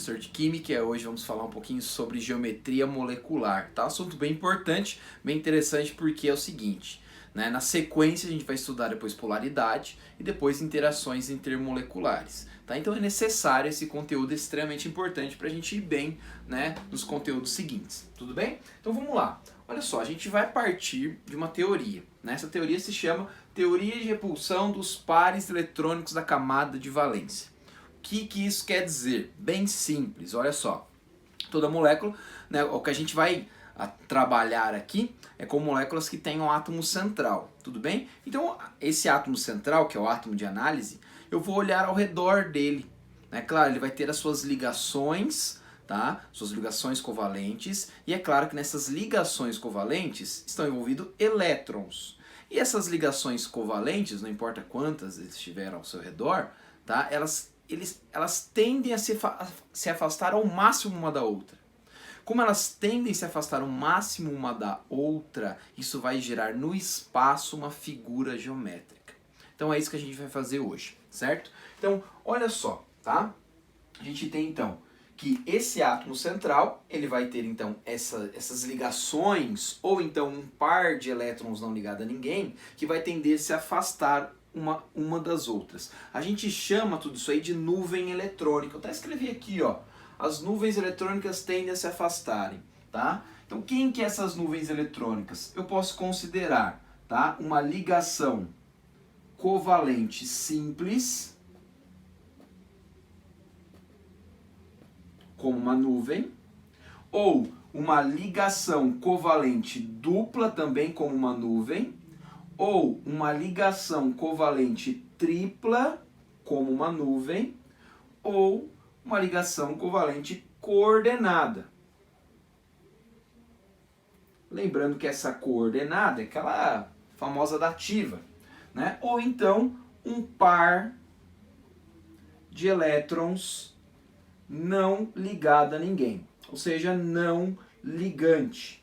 professor de Química e hoje vamos falar um pouquinho sobre geometria molecular, tá? Assunto bem importante, bem interessante porque é o seguinte, né? Na sequência a gente vai estudar depois polaridade e depois interações intermoleculares, tá? Então é necessário esse conteúdo extremamente importante para a gente ir bem, né, nos conteúdos seguintes, tudo bem? Então vamos lá. Olha só, a gente vai partir de uma teoria, né? Essa teoria se chama teoria de repulsão dos pares eletrônicos da camada de valência. O que isso quer dizer? Bem simples, olha só. Toda molécula, né, o que a gente vai trabalhar aqui é com moléculas que têm um átomo central, tudo bem? Então, esse átomo central, que é o átomo de análise, eu vou olhar ao redor dele. Né? Claro, ele vai ter as suas ligações, tá? Suas ligações covalentes, e é claro que nessas ligações covalentes estão envolvidos elétrons. E essas ligações covalentes, não importa quantas estiveram ao seu redor, tá? Elas tendem a se afastar ao máximo uma da outra. Como elas tendem a se afastar ao máximo uma da outra, isso vai gerar no espaço uma figura geométrica. Então é isso que a gente vai fazer hoje, certo? Então, olha só, tá? A gente tem então que esse átomo central, ele vai ter então essas ligações, ou então um par de elétrons não ligado a ninguém, que vai tender a se afastar uma das outras. A gente chama tudo isso aí de nuvem eletrônica. Eu até escrevi aqui, ó. As nuvens eletrônicas tendem a se afastarem, tá? Então, quem que é essas nuvens eletrônicas? Eu posso considerar, tá, uma ligação covalente simples, como uma nuvem, ou uma ligação covalente dupla, também como uma nuvem, ou uma ligação covalente tripla, como uma nuvem, ou uma ligação covalente coordenada. Lembrando que essa coordenada é aquela famosa dativa, né? Ou então um par de elétrons não ligado a ninguém, ou seja, não ligante.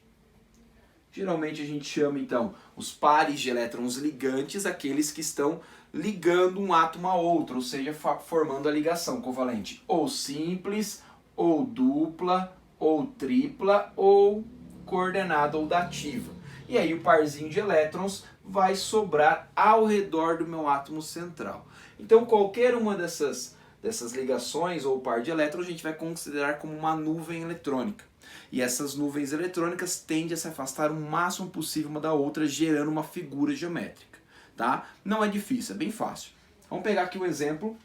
Geralmente a gente chama então os pares de elétrons ligantes aqueles que estão ligando um átomo a outro, ou seja, formando a ligação covalente ou simples, ou dupla, ou tripla, ou coordenada ou dativa. E aí o parzinho de elétrons vai sobrar ao redor do meu átomo central. Então qualquer uma dessas ligações ou par de elétrons a gente vai considerar como uma nuvem eletrônica. E essas nuvens eletrônicas tendem a se afastar o máximo possível uma da outra, gerando uma figura geométrica. Tá? Não é difícil, é bem fácil. Vamos pegar aqui um exemplo.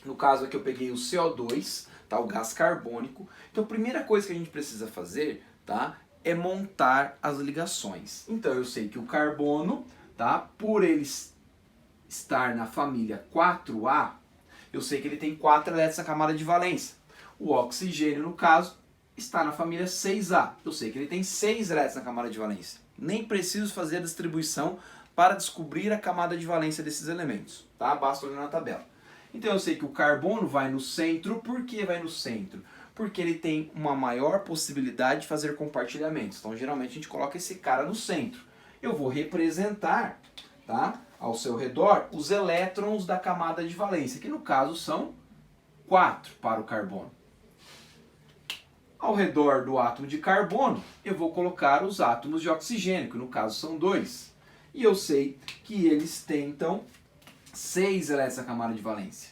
No caso aqui eu peguei o CO2, tá? O gás carbônico. Então a primeira coisa que a gente precisa fazer, tá, é montar as ligações. Então eu sei que o carbono, tá, por ele estar na família 4A, eu sei que ele tem 4 elétrons na camada de valência. O oxigênio, no caso, está na família 6A. Eu sei que ele tem 6 elétrons na camada de valência. Nem preciso fazer a distribuição para descobrir a camada de valência desses elementos, tá? Basta olhar na tabela. Então eu sei que o carbono vai no centro. Por que vai no centro? Porque ele tem uma maior possibilidade de fazer compartilhamentos. Então geralmente a gente coloca esse cara no centro. Eu vou representar, tá, ao seu redor os elétrons da camada de valência, que no caso são 4 para o carbono. Ao redor do átomo de carbono, eu vou colocar os átomos de oxigênio, que no caso são 2. E eu sei que eles têm, então, 6 elétrons na camada de valência.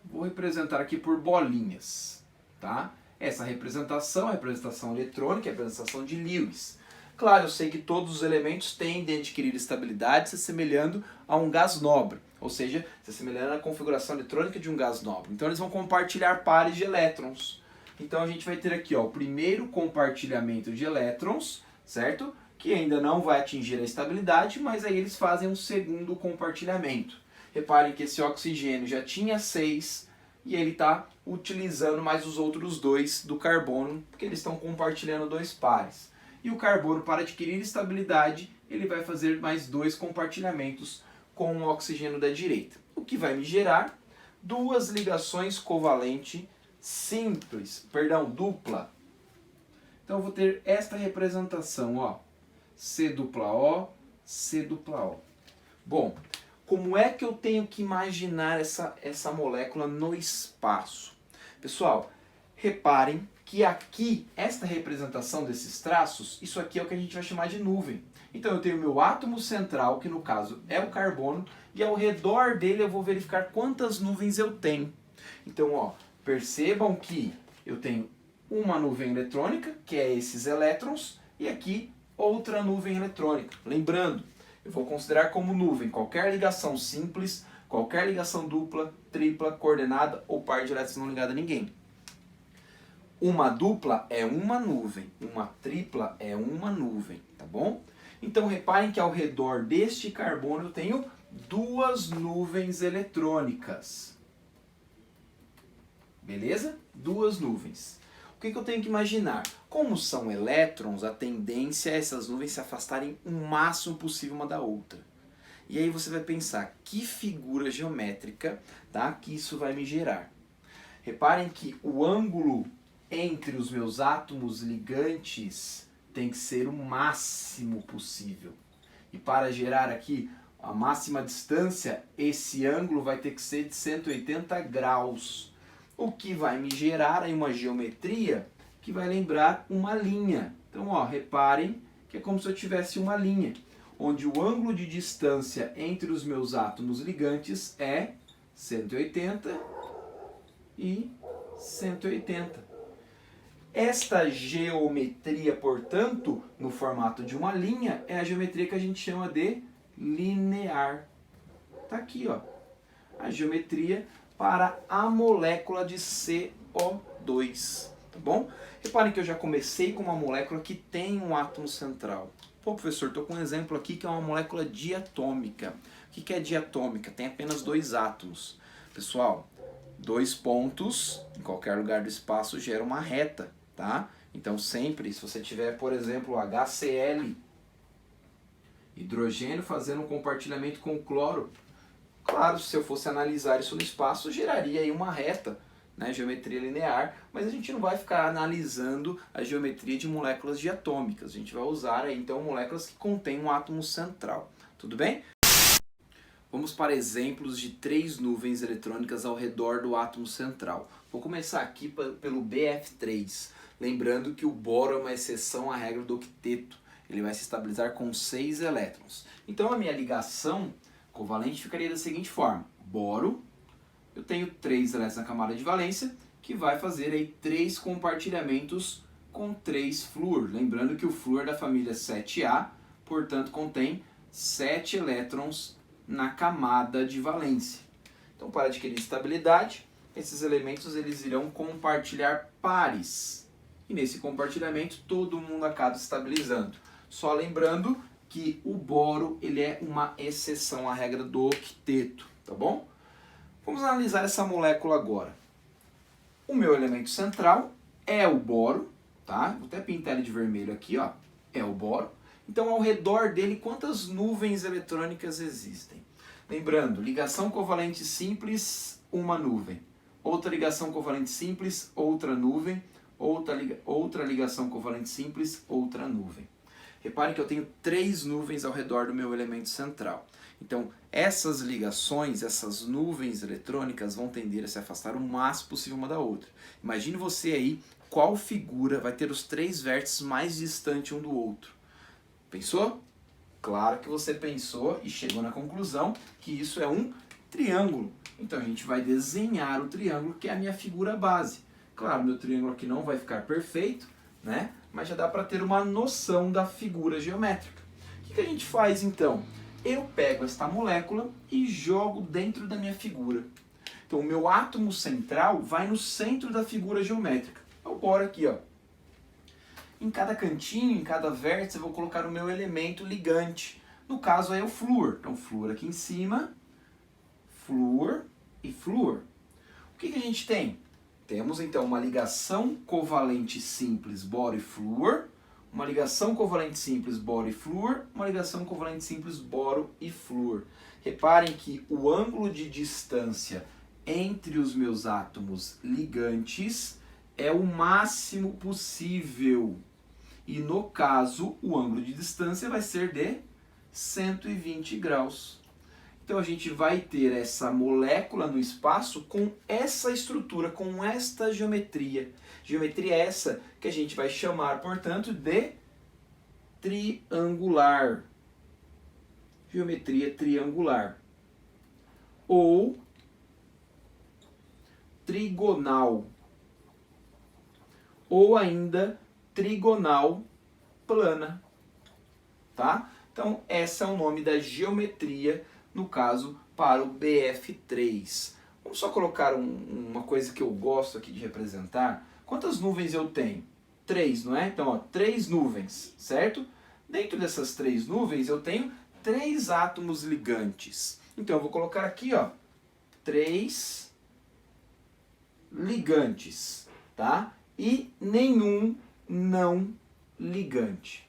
Vou representar aqui por bolinhas, tá? Essa representação é a representação eletrônica, é a representação de Lewis. Claro, eu sei que todos os elementos tendem a adquirir estabilidade se assemelhando a um gás nobre, ou seja, se assemelhando à configuração eletrônica de um gás nobre. Então eles vão compartilhar pares de elétrons. Então a gente vai ter aqui, ó, o primeiro compartilhamento de elétrons, certo? Que ainda não vai atingir a estabilidade, mas aí eles fazem um segundo compartilhamento. Reparem que esse oxigênio já tinha 6 e ele está utilizando mais os outros 2 do carbono, porque eles estão compartilhando 2 pares. E o carbono, para adquirir estabilidade, ele vai fazer mais 2 compartilhamentos com o oxigênio da direita. O que vai me gerar 2 ligações covalentes dupla. Então eu vou ter esta representação, ó, C dupla O, C dupla O. Bom, como é que eu tenho que imaginar essa molécula no espaço? Pessoal, reparem que aqui, esta representação desses traços, isso aqui é o que a gente vai chamar de nuvem. Então eu tenho meu átomo central, que no caso é o carbono, e ao redor dele eu vou verificar quantas nuvens eu tenho. Então, ó, percebam que eu tenho uma nuvem eletrônica, que é esses elétrons, e aqui outra nuvem eletrônica. Lembrando, eu vou considerar como nuvem qualquer ligação simples, qualquer ligação dupla, tripla, coordenada ou par de elétrons não ligada a ninguém. Uma dupla é uma nuvem, uma tripla é uma nuvem, tá bom? Então reparem que ao redor deste carbono eu tenho duas nuvens eletrônicas. Beleza? Duas nuvens. O que eu tenho que imaginar? Como são elétrons, a tendência é essas nuvens se afastarem o máximo possível uma da outra. E aí você vai pensar, que figura geométrica, tá, que isso vai me gerar? Reparem que o ângulo entre os meus átomos ligantes tem que ser o máximo possível. E para gerar aqui a máxima distância, esse ângulo vai ter que ser de 180 graus. O que vai me gerar aí uma geometria que vai lembrar uma linha. Então, ó, reparem que é como se eu tivesse uma linha, onde o ângulo de distância entre os meus átomos ligantes é 180 e 180. Esta geometria, portanto, no formato de uma linha, é a geometria que a gente chama de linear. Tá aqui, ó, a geometria para a molécula de CO2, tá bom? Reparem que eu já comecei com uma molécula que tem um átomo central. Pô, professor, estou com um exemplo aqui que é uma molécula diatômica. O que é diatômica? Tem apenas dois átomos. Pessoal, dois pontos em qualquer lugar do espaço gera uma reta, tá? Então sempre, se você tiver, por exemplo, HCl, hidrogênio fazendo um compartilhamento com o cloro, claro, se eu fosse analisar isso no espaço, geraria aí uma reta, né, geometria linear, mas a gente não vai ficar analisando a geometria de moléculas diatômicas. A gente vai usar aí, então, moléculas que contêm um átomo central. Tudo bem? Vamos para exemplos de três nuvens eletrônicas ao redor do átomo central. Vou começar aqui pelo BF3. Lembrando que o boro é uma exceção à regra do octeto. Ele vai se estabilizar com 6 elétrons. Então a minha ligação covalente ficaria da seguinte forma. Boro, eu tenho 3 elétrons na camada de valência, que vai fazer aí 3 compartilhamentos com 3 flúor. Lembrando que o flúor é da família 7A, portanto contém 7 elétrons na camada de valência. Então, para adquirir estabilidade, esses elementos eles irão compartilhar pares. E nesse compartilhamento todo mundo acaba estabilizando. Só lembrando que o boro ele é uma exceção à regra do octeto, tá bom? Vamos analisar essa molécula agora. O meu elemento central é o boro, tá? Vou até pintar ele de vermelho aqui, ó. É o boro. Então, ao redor dele, quantas nuvens eletrônicas existem? Lembrando, ligação covalente simples, uma nuvem. Outra ligação covalente simples, outra nuvem. Outra ligação covalente simples, outra nuvem. Reparem que eu tenho 3 nuvens ao redor do meu elemento central. Então, essas ligações, essas nuvens eletrônicas vão tender a se afastar o máximo possível uma da outra. Imagine você aí qual figura vai ter os 3 vértices mais distantes um do outro. Pensou? Claro que você pensou e chegou na conclusão que isso é um triângulo. Então a gente vai desenhar o triângulo, que é a minha figura base. Claro, meu triângulo aqui não vai ficar perfeito, né? Mas já dá para ter uma noção da figura geométrica. O que a gente faz então? Eu pego esta molécula e jogo dentro da minha figura. Então o meu átomo central vai no centro da figura geométrica. Eu boro aqui, ó. Em cada cantinho, em cada vértice, eu vou colocar o meu elemento ligante. No caso aí é o flúor. Então flúor aqui em cima, flúor e flúor. O que a gente tem? Temos então uma ligação covalente simples boro e flúor, uma ligação covalente simples boro e flúor, uma ligação covalente simples boro e flúor. Reparem que o ângulo de distância entre os meus átomos ligantes é o máximo possível. E no caso, o ângulo de distância vai ser de 120 graus. Então a gente vai ter essa molécula no espaço com essa estrutura, com esta geometria. Geometria essa que a gente vai chamar, portanto, de triangular. Geometria triangular. Ou trigonal. Ou ainda trigonal plana. Tá? Então, esse é o nome da geometria, no caso, para o BF3. Vamos só colocar uma coisa que eu gosto aqui de representar. Quantas nuvens eu tenho? 3, não é? Então, ó, 3 nuvens, certo? Dentro dessas 3 nuvens, eu tenho 3 átomos ligantes. Então, eu vou colocar aqui, ó, 3 ligantes, tá? E nenhum não ligante.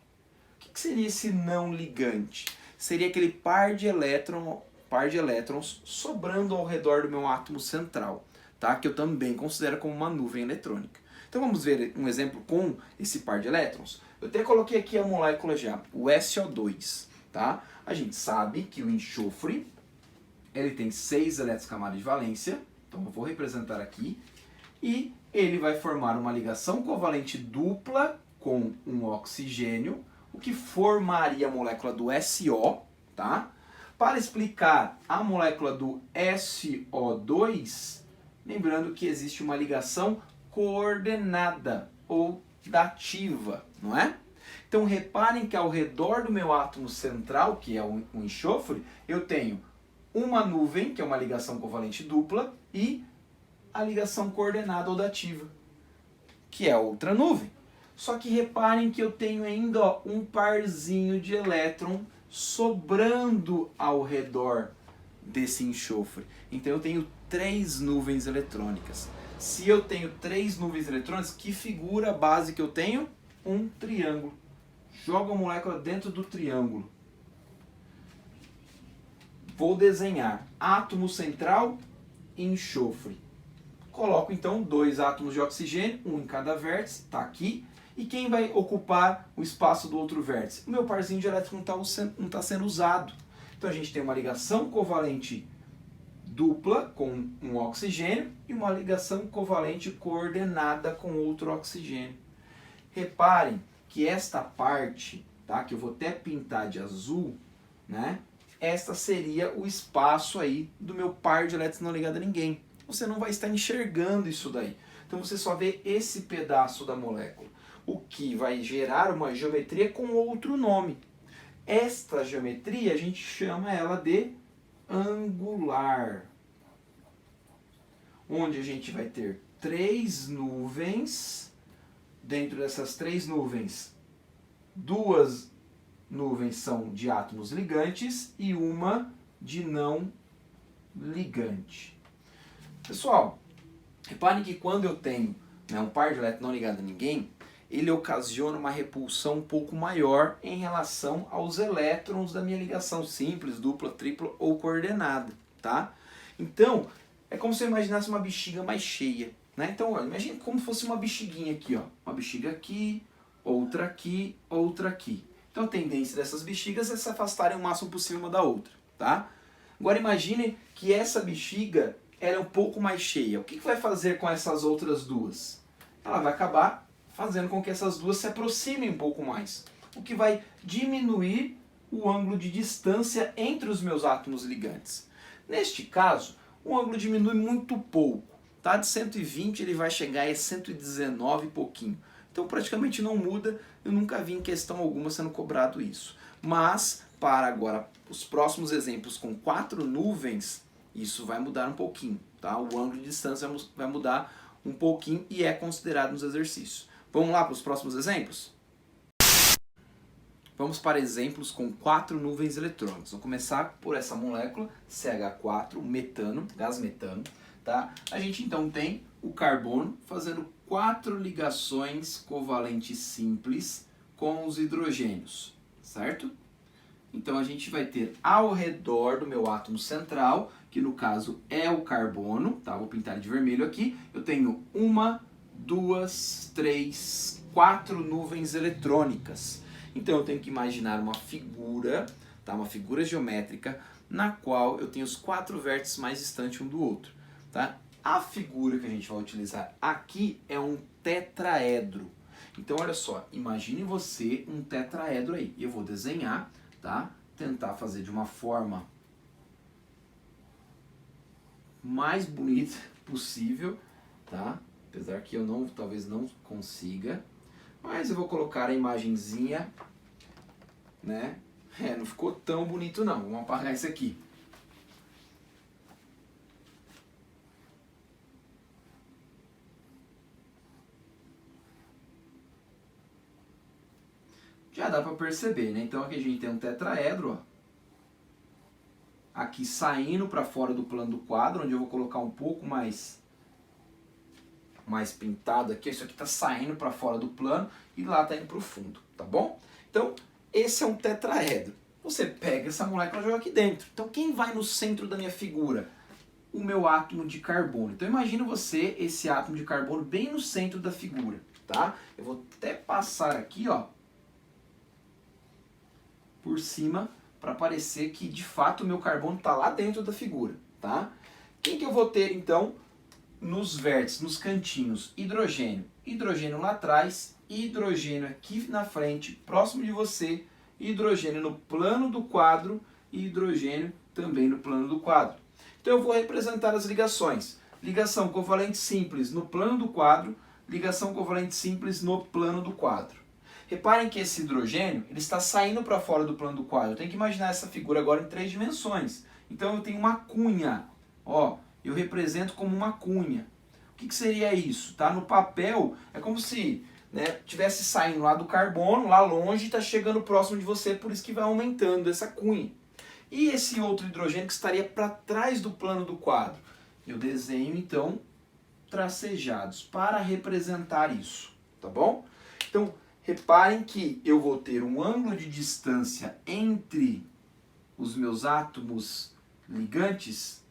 O que seria esse não ligante? Seria aquele par de elétrons sobrando ao redor do meu átomo central, tá? Que eu também considero como uma nuvem eletrônica. Então vamos ver um exemplo com esse par de elétrons. Eu até coloquei aqui a molécula já, o SO2, tá? A gente sabe que o enxofre, ele tem 6 elétrons camada de valência, então eu vou representar aqui, e ele vai formar uma ligação covalente dupla com um oxigênio, o que formaria a molécula do SO, tá? Para explicar a molécula do SO2, lembrando que existe uma ligação coordenada ou dativa, não é? Então reparem que ao redor do meu átomo central, que é o enxofre, eu tenho uma nuvem, que é uma ligação covalente dupla, e a ligação coordenada ou dativa, que é outra nuvem. Só que reparem que eu tenho ainda, ó, um parzinho de elétron sobrando ao redor desse enxofre. Então eu tenho 3 nuvens eletrônicas. Se eu tenho 3 nuvens eletrônicas, que figura base que eu tenho? Um triângulo. Jogo a molécula dentro do triângulo. Vou desenhar átomo central e enxofre. Coloco então 2 átomos de oxigênio, um em cada vértice, está aqui. E quem vai ocupar o espaço do outro vértice? O meu parzinho de elétron não está sendo usado. Então a gente tem uma ligação covalente dupla com um oxigênio e uma ligação covalente coordenada com outro oxigênio. Reparem que esta parte, tá, que eu vou até pintar de azul, né? Esta seria o espaço aí do meu par de elétrons não ligado a ninguém. Você não vai estar enxergando isso daí. Então você só vê esse pedaço da molécula, o que vai gerar uma geometria com outro nome. Esta geometria a gente chama ela de angular, onde a gente vai ter 3 nuvens. Dentro dessas 3 nuvens, 2 nuvens são de átomos ligantes e uma de não ligante. Pessoal, reparem que quando eu tenho, né, um par de elétrons não ligado a ninguém, ele ocasiona uma repulsão um pouco maior em relação aos elétrons da minha ligação simples, dupla, tripla ou coordenada, tá? Então, é como se eu imaginasse uma bexiga mais cheia, né? Então, olha, imagine como fosse uma bexiguinha aqui, ó. Uma bexiga aqui, outra aqui, outra aqui. Então, a tendência dessas bexigas é se afastarem o máximo possível uma da outra, tá? Agora, imagine que essa bexiga ela é um pouco mais cheia. O que vai fazer com essas outras duas? Ela vai acabar fazendo com que essas duas se aproximem um pouco mais, o que vai diminuir o ângulo de distância entre os meus átomos ligantes. Neste caso, o ângulo diminui muito pouco, tá? De 120 ele vai chegar a 119 e pouquinho. Então praticamente não muda, eu nunca vi em questão alguma sendo cobrado isso. Mas, para agora, os próximos exemplos com 4 nuvens, isso vai mudar um pouquinho, tá? O ângulo de distância vai mudar um pouquinho e é considerado nos exercícios. Vamos lá para os próximos exemplos? Vamos para exemplos com 4 nuvens eletrônicas. Vou começar por essa molécula CH4, metano, gás metano. Tá? A gente então tem o carbono fazendo 4 ligações covalentes simples com os hidrogênios, certo? Então a gente vai ter ao redor do meu átomo central, que no caso é o carbono, tá? Vou pintar de vermelho aqui, eu tenho 1, 2, 3, 4 nuvens eletrônicas. Então eu tenho que imaginar uma figura, tá? Uma figura geométrica na qual eu tenho os 4 vértices mais distantes um do outro. Tá? A figura que a gente vai utilizar aqui é um tetraedro. Então, olha só, imagine você um tetraedro aí. Eu vou desenhar, tá? Tentar fazer de uma forma mais bonita possível, tá? Apesar que eu talvez não consiga. Mas eu vou colocar a imagenzinha, né? Não ficou tão bonito não. Vamos apagar isso aqui. Já dá para perceber, né? Então aqui a gente tem um tetraedro, ó. Aqui saindo para fora do plano do quadro, onde eu vou colocar um pouco mais pintado aqui. Isso aqui está saindo para fora do plano e lá está indo para o fundo, tá bom? Então, esse é um tetraedro. Você pega essa molécula e joga aqui dentro. Então, quem vai no centro da minha figura? O meu átomo de carbono. Então, imagina você, esse átomo de carbono bem no centro da figura, tá? Eu vou até passar aqui, ó, por cima, para parecer que, de fato, o meu carbono está lá dentro da figura, tá? Quem que eu vou ter, então, nos vértices, nos cantinhos? Hidrogênio. Hidrogênio lá atrás, hidrogênio aqui na frente, próximo de você, hidrogênio no plano do quadro e hidrogênio também no plano do quadro. Então eu vou representar as ligações. Ligação covalente simples no plano do quadro, ligação covalente simples no plano do quadro. Reparem que esse hidrogênio ele está saindo para fora do plano do quadro. Eu tenho que imaginar essa figura agora em 3 dimensões. Então eu tenho uma cunha. Ó, eu represento como uma cunha. O que seria isso? Tá? No papel é como se, né, tivesse saindo lá do carbono, lá longe, e está chegando próximo de você, por isso que vai aumentando essa cunha. E esse outro hidrogênio que estaria para trás do plano do quadro? Eu desenho, então, tracejados para representar isso. Tá bom? Então, reparem que eu vou ter um ângulo de distância entre os meus átomos ligantes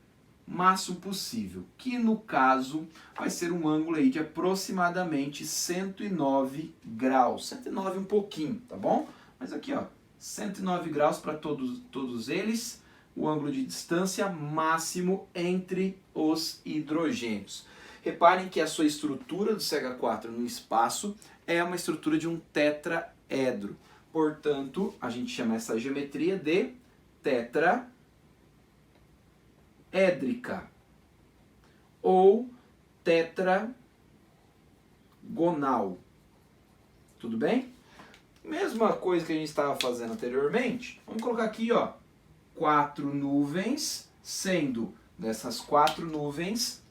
máximo possível, que no caso vai ser um ângulo aí de aproximadamente 109 graus, 109 um pouquinho, tá bom? Mas aqui, ó, 109 graus para todos eles, o ângulo de distância máximo entre os hidrogênios. Reparem que a sua estrutura do CH4 no espaço é uma estrutura de um tetraedro. Portanto, a gente chama essa geometria de tetraédrica ou tetragonal. Tudo bem? Mesma coisa que a gente estava fazendo anteriormente. Vamos colocar aqui, ó, 4 nuvens, sendo dessas 4 nuvens,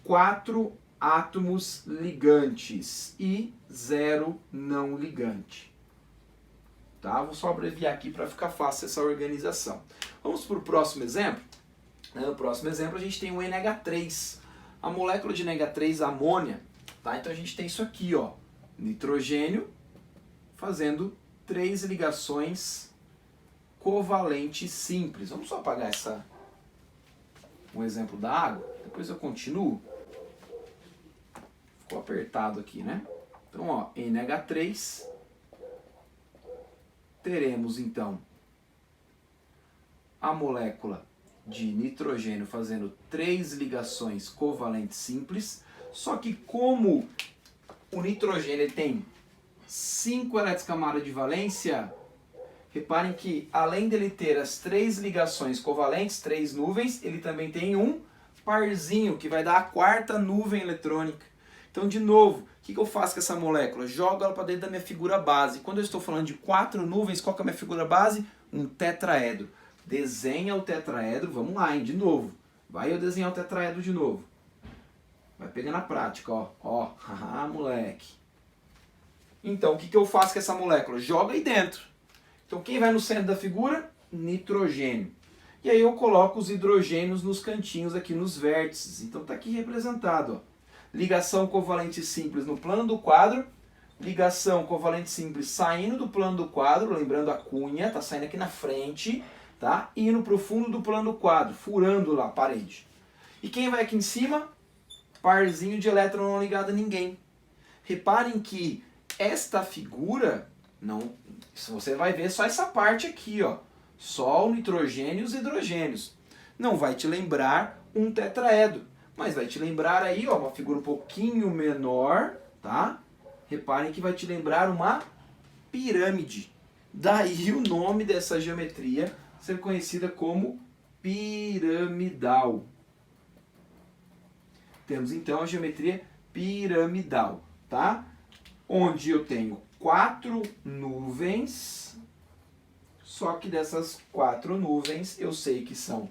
4 átomos ligantes e 0 não ligante. Tá? Vou só abreviar aqui para ficar fácil essa organização. Vamos para o próximo exemplo. No próximo exemplo a gente tem o NH3. A molécula de NH3, amônia. Tá? Então a gente tem isso aqui, ó, nitrogênio fazendo 3 ligações covalentes simples. Vamos só apagar um exemplo da água, depois eu continuo. Ficou apertado aqui, né? Então, ó, NH3, teremos então a molécula de nitrogênio fazendo 3 ligações covalentes simples, só que como o nitrogênio tem 5 eletrocamadas de valência, reparem que além dele ter as 3 ligações covalentes, 3 nuvens, ele também tem um parzinho que vai dar a 4ª nuvem eletrônica. Então, de novo, o que eu faço com essa molécula? Jogo ela para dentro da minha figura base. Quando eu estou falando de 4 nuvens, qual que é a minha figura base? Um tetraedro. Desenha o tetraedro, vamos lá, hein, de novo. Vai eu desenhar o tetraedro de novo. Vai pegar na prática, ó. Ó, haha, moleque. Então, o que eu faço com essa molécula? Joga aí dentro. Então, quem vai no centro da figura? Nitrogênio. E aí eu coloco os hidrogênios nos cantinhos aqui, nos vértices. Então, está aqui representado, ó. Ligação covalente simples no plano do quadro, ligação covalente simples saindo do plano do quadro, lembrando a cunha, está saindo aqui na frente, tá? Indo para o fundo do plano do quadro, furando lá a parede. E quem vai aqui em cima? Parzinho de elétron não ligado a ninguém. Reparem que esta figura, não, você vai ver só essa parte aqui, ó. Só o nitrogênio e os hidrogênios. Não vai te lembrar um tetraedro, mas vai te lembrar aí, ó, uma figura um pouquinho menor, tá? Reparem que vai te lembrar uma pirâmide. Daí o nome dessa geometria ser conhecida como piramidal. Temos então a geometria piramidal, tá? Onde eu tenho 4 nuvens, só que dessas 4 nuvens eu sei que são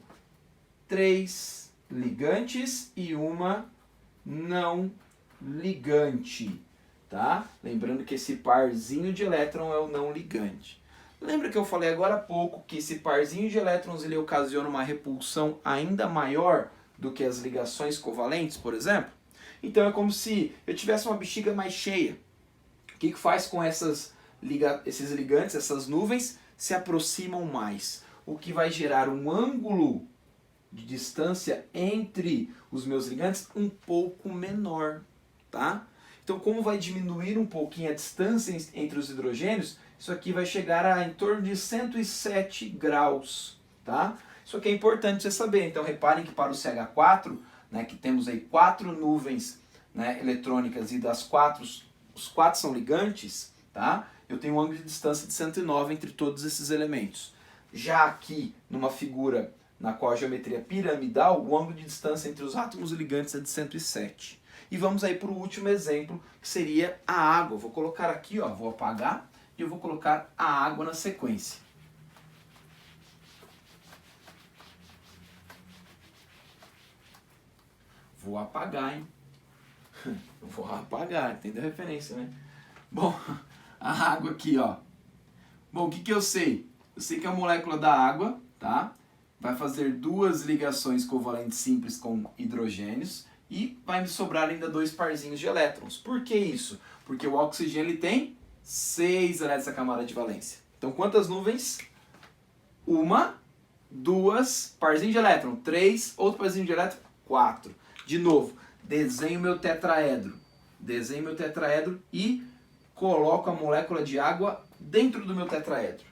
3 ligantes e uma não ligante, tá? Lembrando que esse parzinho de elétron é o não ligante. Lembra que eu falei agora há pouco que esse parzinho de elétrons ele ocasiona uma repulsão ainda maior do que as ligações covalentes, por exemplo? Então é como se eu tivesse uma bexiga mais cheia. O que faz com esses ligantes, essas nuvens, se aproximam mais? O que vai gerar um ângulo de distância entre os meus ligantes um pouco menor, tá? Então, como vai diminuir um pouquinho a distância entre os hidrogênios, isso aqui vai chegar a em torno de 107 graus, tá? Isso aqui é importante você saber. Então, reparem que para o CH4, né, que temos aí 4 nuvens, né, eletrônicas e das 4, os 4 são ligantes, tá? Eu tenho um ângulo de distância de 109 entre todos esses elementos. Já aqui, numa figura na qual a geometria piramidal, o ângulo de distância entre os átomos e ligantes é de 107. E vamos aí para o último exemplo, que seria a água. Vou colocar aqui, ó, vou apagar e eu vou colocar a água na sequência. Vou apagar, hein? Eu vou apagar, entendeu a referência, né? Bom, a água aqui, ó. Bom, o que eu sei? Eu sei que a molécula da água, tá? Vai fazer 2 ligações covalentes simples com hidrogênios e vai me sobrar ainda 2 parzinhos de elétrons. Por que isso? Porque o oxigênio ele tem 6 elétrons na camada de valência. Então, quantas nuvens? 1, 2, parzinho de elétron, 3, outro parzinho de elétron, 4. De novo, desenho meu tetraedro. Desenho meu tetraedro e coloco a molécula de água dentro do meu tetraedro.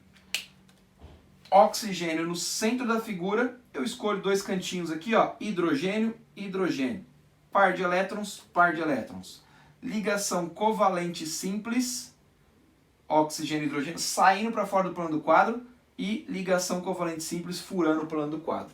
Oxigênio no centro da figura, eu escolho 2 cantinhos aqui, ó, hidrogênio, hidrogênio. Par de elétrons, par de elétrons. Ligação covalente simples, oxigênio e hidrogênio, saindo para fora do plano do quadro e ligação covalente simples furando o plano do quadro.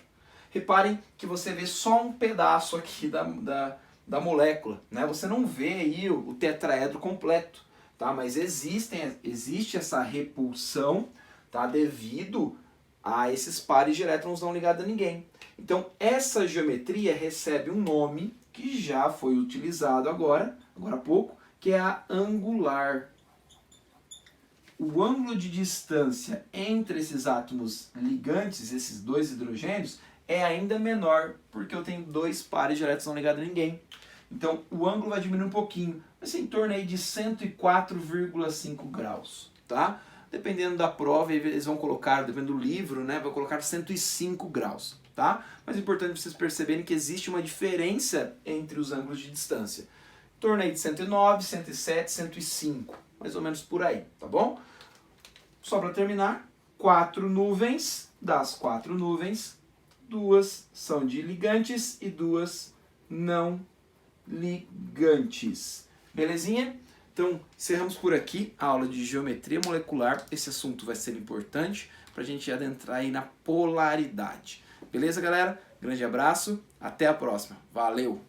Reparem que você vê só um pedaço aqui da molécula, né? Você não vê aí o tetraedro completo, tá? Mas existe essa repulsão, tá? Devido a esses pares de elétrons não ligados a ninguém. Então, essa geometria recebe um nome que já foi utilizado agora há pouco, que é a angular. O ângulo de distância entre esses átomos ligantes, esses 2 hidrogênios, é ainda menor, porque eu tenho 2 pares de elétrons não ligados a ninguém. Então, o ângulo vai diminuir um pouquinho, vai ser em torno aí de 104,5 graus, tá? Dependendo da prova, eles vão colocar, dependendo do livro, né, vai colocar 105 graus, tá? Mas é importante vocês perceberem que existe uma diferença entre os ângulos de distância. Em torno aí de 109, 107, 105, mais ou menos por aí, tá bom? Só para terminar, 4 nuvens, das 4 nuvens, 2 são de ligantes e 2 não ligantes. Belezinha? Então, encerramos por aqui a aula de geometria molecular. Esse assunto vai ser importante para a gente adentrar aí na polaridade. Beleza, galera? Grande abraço, até a próxima. Valeu!